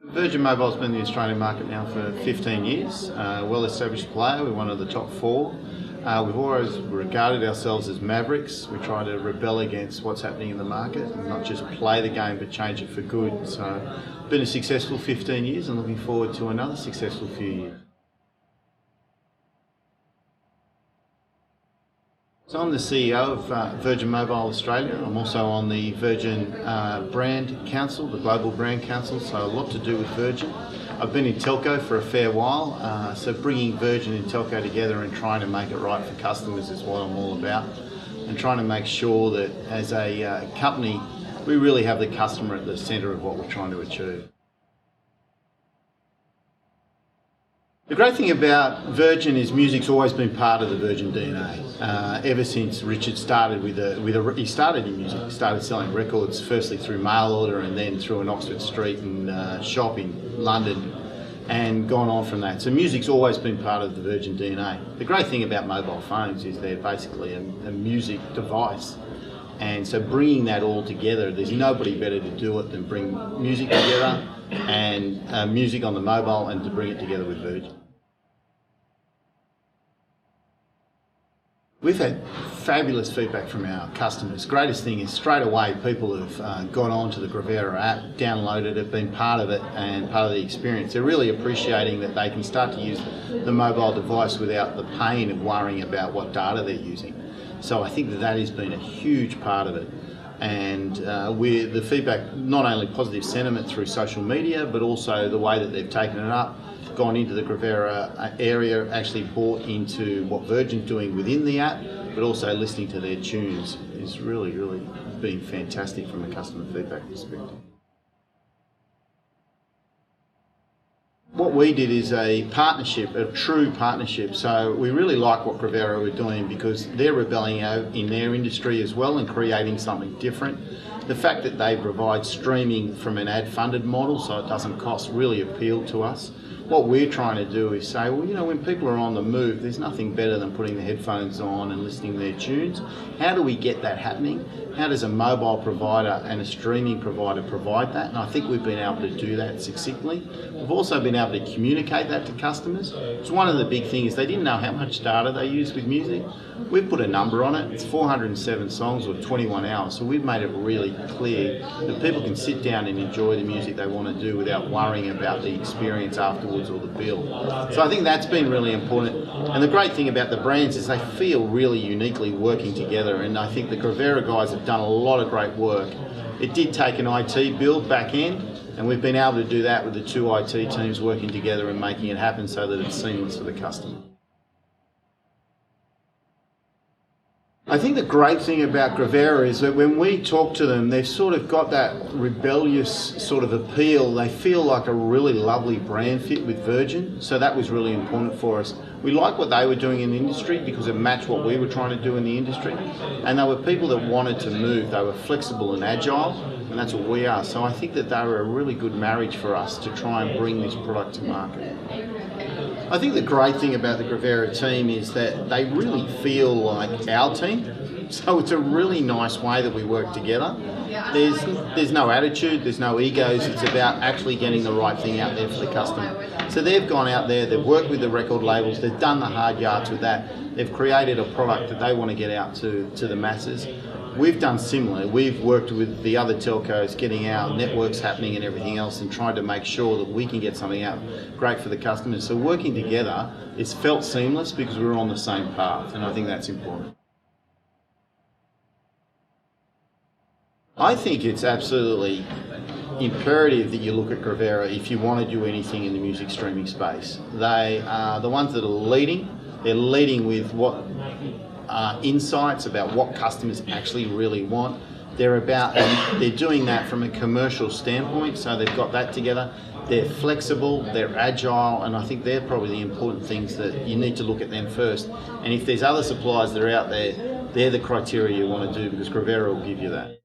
Virgin Mobile's been in the Australian market now for 15 years. Well-established player, we're one of the top four. We've always regarded ourselves as mavericks. We try to rebel against what's happening in the market and not just play the game but change it for good. So, been a successful 15 years and looking forward to another successful few years. So I'm the CEO of Virgin Mobile Australia. I'm also on the Virgin Brand Council, the Global Brand Council, so a lot to do with Virgin. I've been in telco for a fair while, so bringing Virgin and telco together and trying to make it right for customers is what I'm all about, and trying to make sure that as a company we really have the customer at the centre of what we're trying to achieve. The great thing about Virgin is music's always been part of the Virgin DNA. Ever since Richard started he started in music. He started selling records firstly through mail order and then through an Oxford Street and shop in London, and gone on from that. So music's always been part of the Virgin DNA. The great thing about mobile phones is they're basically a music device. And so bringing that all together, there's nobody better to do it than bring music together and music on the mobile and to bring it together with Virgin. We've had fabulous feedback from our customers. Greatest thing is straight away people have gone on to the Guvera App, downloaded it, been part of it and part of the experience. They're really appreciating that they can start to use the mobile device without the pain of worrying about what data they're using. So I think that has been a huge part of it. And the feedback, not only positive sentiment through social media, but also the way that they've taken it up, gone into the Guvera area, actually bought into what Virgin's doing within the app, but also listening to their tunes is really been fantastic from a customer feedback perspective. What we did is a partnership, a true partnership. So we really like what Guvera were doing because they're rebelling out in their industry as well and creating something different. The fact that they provide streaming from an ad-funded model, so it doesn't cost, really appealed to us. What we're trying to do is say, well, you know, when people are on the move, there's nothing better than putting the headphones on and listening to their tunes. How do we get that happening? How does a mobile provider and a streaming provider provide that? And I think we've been able to do that succinctly. We've also been able to communicate that to customers. It's one of the big things. They didn't know how much data they use with music. We've put a number on it. It's 407 songs or 21 hours. So we've made it really clear that people can sit down and enjoy the music they want to do without worrying about the experience afterwards or the bill. So I think that's been really important. And the great thing about the brands is they feel really uniquely working together, and I think the Guvera guys have done a lot of great work. It did take an IT build back end, and we've been able to do that with the two IT teams working together and making it happen so that it's seamless for the customer. I think the great thing about Guvera is that when we talk to them, they've sort of got that rebellious sort of appeal. They feel like a really lovely brand fit with Virgin, so that was really important for us. We like what they were doing in the industry because it matched what we were trying to do in the industry, and they were people that wanted to move. They were flexible and agile, and that's what we are. So I think that they were a really good marriage for us to try and bring this product to market. I think the great thing about the Guvera team is that they really feel like our team. So it's a really nice way that we work together. There's no attitude, there's no egos. It's about actually getting the right thing out there for the customer. So they've gone out there, they've worked with the record labels, they've done the hard yards with that. They've created a product that they want to get out to the masses. We've done similar. We've worked with the other telcos, getting our networks happening and everything else, and trying to make sure that we can get something out great for the customers. So working together, it's felt seamless because we're on the same path, and I think that's important. I think it's absolutely imperative that you look at Guvera if you want to do anything in the music streaming space. They are the ones that are leading. They're leading with what insights about what customers actually really want. They're doing that from a commercial standpoint, so they've got that together. They're flexible, they're agile, and I think they're probably the important things that you need to look at them first. And if there's other suppliers that are out there, they're the criteria you want to do, because Guvera will give you that.